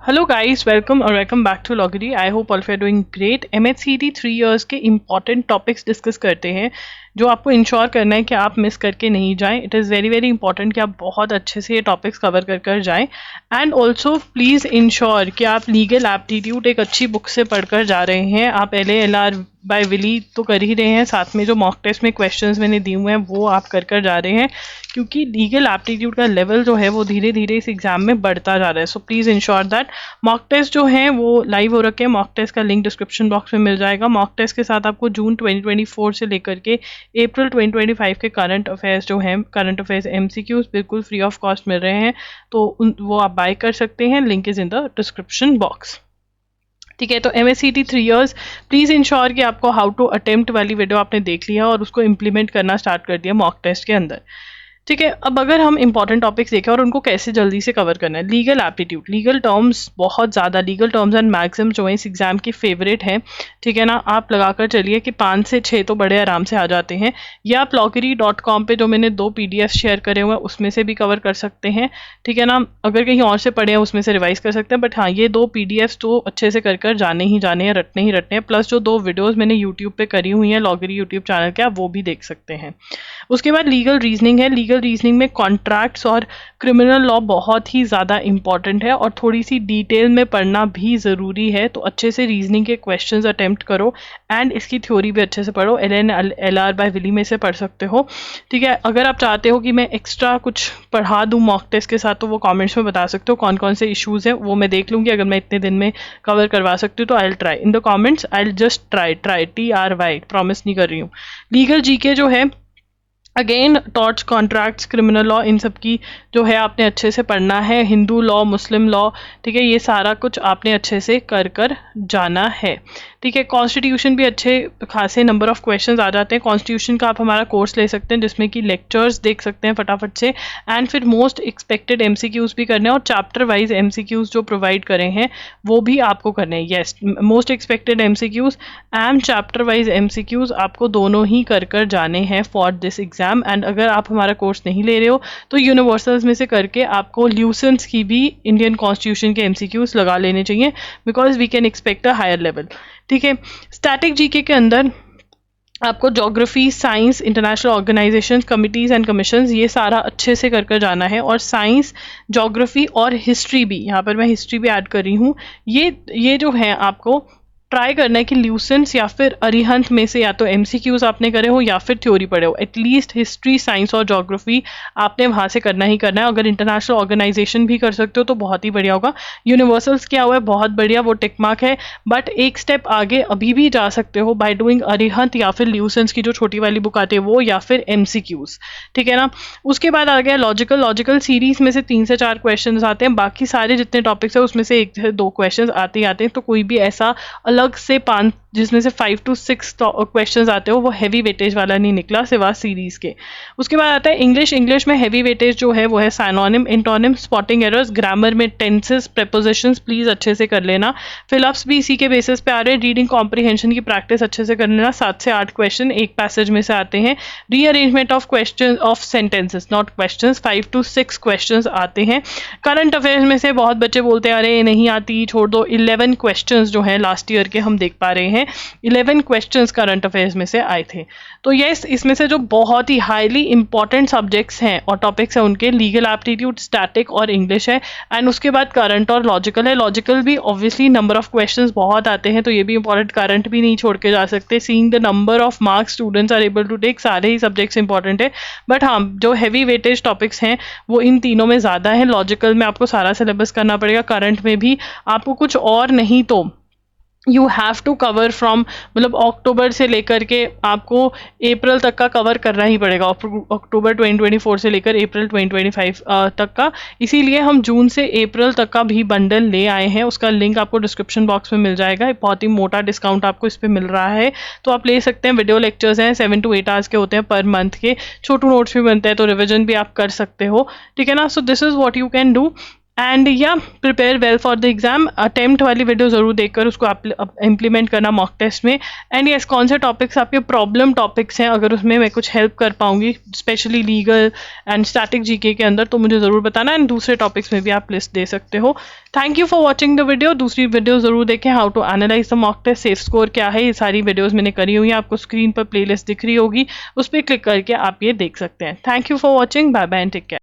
Hello guys, welcome back to Loggery. I hope all of you are doing great. MHCT 3 years के important topics discuss करते हैं जो आपको ensure करना है कि आप मिस करके नहीं जाएं. It is very very important कि आप बहुत अच्छे से ये टॉपिक्स कवर कर जाएं. एंड ऑल्सो प्लीज़ इंश्योर कि आप लीगल एप्टीट्यूड एक अच्छी बुक से पढ़कर जा रहे हैं. आप LALR बाय विली तो कर ही रहे हैं, साथ में जो मॉक टेस्ट में क्वेश्चंस मैंने दिए हुए हैं वो आप कर जा रहे हैं, क्योंकि लीगल एप्टीट्यूड का लेवल जो है वो धीरे धीरे इस एग्जाम में बढ़ता जा रहा है. So please ensure that. Mock test जो हैं वो लाइव हो रखे हैं. मॉक टेस्ट का लिंक डिस्क्रिप्शन बॉक्स में मिल जाएगा. मॉक टेस्ट के साथ आपको जून 2024 से लेकर के अप्रैल 2025 के करंट अफेयर्स जो हैं, करंट अफेयर्स MCQs बिल्कुल फ्री ऑफ कॉस्ट मिल रहे हैं. तो वो आप बाय कर सकते हैं. Link is in the description box. ठीक है, तो MHCT 3 years प्लीज़ इंश्योर कि आपको हाउ टू अटेम्प्ट वाली वीडियो आपने देख लिया और उसको इम्प्लीमेंट करना स्टार्ट कर दिया मॉक टेस्ट के अंदर. ठीक है, अब अगर हम इंपॉर्टेंट टॉपिक्स देखें और उनको कैसे जल्दी से कवर करना है. लीगल एप्टीट्यूड, लीगल टर्म्स बहुत ज़्यादा, लीगल टर्म्स एंड मैक्सिम जो है इस एग्जाम की फेवरेट हैं. ठीक है ना, आप लगाकर चलिए कि 5 से 6 तो बड़े आराम से आ जाते हैं. या आप loggery.com पे जो मैंने 2 PDF शेयर करे हुए हैं उसमें से भी कवर कर सकते हैं. ठीक है ना, अगर कहीं और से पढ़े हैं उसमें से रिवाइज कर सकते हैं. बट हाँ, ये 2 PDFs तो अच्छे से कर जाने ही जाने हैं, रटने ही रटने हैं. प्लस जो 2 वीडियोज़ मैंने यूट्यूब पे करी हुई हैं लॉगरी यूट्यूब चैनल के, आप वो भी देख सकते हैं. उसके बाद लीगल रीजनिंग है. लीगल रीजनिंग में कॉन्ट्रैक्ट्स और क्रिमिनल लॉ बहुत ही ज़्यादा इंपॉर्टेंट है और थोड़ी सी डिटेल में पढ़ना भी ज़रूरी है. तो अच्छे से रीजनिंग के क्वेश्चंस अटेम्प्ट करो एंड इसकी थ्योरी भी अच्छे से पढ़ो. LALR बाय विली में से पढ़ सकते हो. ठीक है, अगर आप चाहते हो कि मैं एक्स्ट्रा कुछ पढ़ा दूँ मॉक टेस्ट के साथ तो वो कमेंट्स में बता सकते हो कौन कौन से इश्यूज़ हैं. वो मैं देख लूँगी. अगर मैं इतने दिन में कवर करवा सकती हूँ तो I will try. In the comments I will just try TRY, promise नहीं कर रही हूँ. लीगल GK जो है, again torts, contracts, criminal law, इन सब की जो है आपने अच्छे से पढ़ना है. हिंदू लॉ, मुस्लिम लॉ, ठीक है, ये सारा कुछ आपने अच्छे से कर जाना है. ठीक है, कॉन्स्टिट्यूशन भी अच्छे खासे नंबर ऑफ क्वेश्चंस आ जाते हैं. कॉन्स्टिट्यूशन का आप हमारा कोर्स ले सकते हैं जिसमें कि लेक्चर्स देख सकते हैं फटाफट से. एंड फिर मोस्ट एक्सपेक्टेड MCQs भी करने हैं और चैप्टर वाइज MCQs जो प्रोवाइड करें हैं वो भी आपको करने हैं. Yes, most expected MCQs and chapter wise MCQs आपको दोनों ही कर जाने हैं फॉर दिस एग्जाम. एंड अगर आप हमारा कोर्स नहीं ले रहे हो तो यूनिवर्सल्स में से करके आपको ल्यूसेंस की भी इंडियन कॉन्स्टिट्यूशन के MCQs लगा लेने चाहिए, because we can expect a higher level. ठीक है, स्टैटिक GK के अंदर आपको geography, science, international organisations, committees and commissions, ये सारा अच्छे से कर जाना है. और साइंस, ज्योग्राफी और हिस्ट्री भी, यहाँ पर मैं हिस्ट्री भी ऐड कर रही हूँ. ये जो है आपको ट्राई करना है कि ल्यूसेंस या फिर अरिहंत में से या तो MCQs आपने करे हो या फिर थ्योरी पढ़े हो. एटलीस्ट हिस्ट्री, साइंस और ज्योग्राफी आपने वहाँ से करना ही करना है. अगर इंटरनेशनल ऑर्गेनाइजेशन भी कर सकते हो तो बहुत ही बढ़िया होगा. यूनिवर्सल्स क्या हुआ है, बहुत बढ़िया, वो टिक मार्क है. बट एक स्टेप आगे अभी भी जा सकते हो बाय डूइंग अरिहंत या फिर ल्यूसेंस की जो छोटी वाली बुक आती है वो, या फिर MCQs. ठीक है ना. उसके बाद आ गया लॉजिकल सीरीज में से 3 से 4 क्वेश्चन आते हैं. बाकी सारे जितने टॉपिक्स है उसमें से 1 से 2 क्वेश्चन आते ही आते हैं. तो कोई भी ऐसा अलग से 5 जिसमें से 5 to 6 क्वेश्चंस आते हो वो हैवी वेटेज वाला नहीं निकला सिवा सीरीज के. उसके बाद आता है इंग्लिश में हैवी वेटेज जो है वो है synonym, antonym, spotting errors, grammar में टेंसेस, प्रेपोजिशंस प्लीज अच्छे से कर लेना. फिलअप्स भी इसी के बेसिस पे आ रहे हैं. रीडिंग कॉम्प्रिहेंशन की प्रैक्टिस अच्छे से कर लेना. 7 से 8 क्वेश्चन एक पैसेज में से आते हैं. Rearrangement of question of sentences, not questions, 5 to 6 questions आते हैं. करंट अफेयर्स में से बहुत बच्चे बोलते हैं अरे नहीं आती, छोड़ दो. 11 क्वेश्चंस जो है लास्ट ईयर के हम देख पा रहे हैं. 11 क्वेश्चंस करंट अफेयर्स में से आए थे. तो यस, इसमें से जो बहुत ही हाईली इंपॉर्टेंट सब्जेक्ट्स हैं और टॉपिक्स हैं उनके लीगल एप्टीट्यूड, स्टैटिक और इंग्लिश है. एंड उसके बाद करंट और लॉजिकल है. लॉजिकल भी ऑब्वियसली नंबर ऑफ क्वेश्चंस बहुत आते हैं तो ये भी इंपॉर्टेंट. करंट भी नहीं छोड़ के जा सकते. Seeing the number of marks students are able to take, सारे ही सब्जेक्ट्स इंपॉर्टेंट है. बट हाँ, जो हैवी वेटेज टॉपिक्स हैं वो इन तीनों में ज़्यादा है. लॉजिकल में आपको सारा सिलेबस करना पड़ेगा. करंट में भी आपको कुछ और नहीं तो you have to cover from, मतलब अक्टूबर से लेकर के आपको अप्रैल तक का कवर करना ही पड़ेगा. अक्टूबर 2024 से लेकर अप्रैल 2025 तक का. इसीलिए हम जून से अप्रैल तक का भी बंडल ले आए हैं. उसका लिंक आपको डिस्क्रिप्शन बॉक्स में मिल जाएगा. बहुत ही मोटा डिस्काउंट आपको इस पर मिल रहा है तो आप ले सकते हैं. वीडियो लेक्चर्स हैं 7 to 8 आवर्स के होते हैं पर मंथ के. छोटू नोट्स भी बनते हैं तो रिविजन भी आप कर सकते हो. ठीक है ना. So this is what you can do. And या prepare well for the exam. Attempt वाली वीडियो ज़रूर देखकर उसको आप इम्प्लीमेंट करना मॉक टेस्ट में। एंड यस, कौन से टॉपिक्स आपके प्रॉब्लम टॉपिक्स हैं, अगर उसमें मैं कुछ हेल्प कर पाऊंगी specially legal and static GK के अंदर, तो मुझे ज़रूर बताना। एंड दूसरे टॉपिक्स में भी आप लिस्ट दे सकते हो। Thank you for watching the video. दूसरी वीडियो ज़रूर देखें, how to analyse the mock test, safe score क्या है, ये सारी वीडियोज़ मैंने करी हुई हैं, आपको स्क्रीन पर प्लेलिस्ट दिख रही होगी, उस पर क्लिक करके आप ये देख सकते हैं। Thank you for watching, bye bye and take care.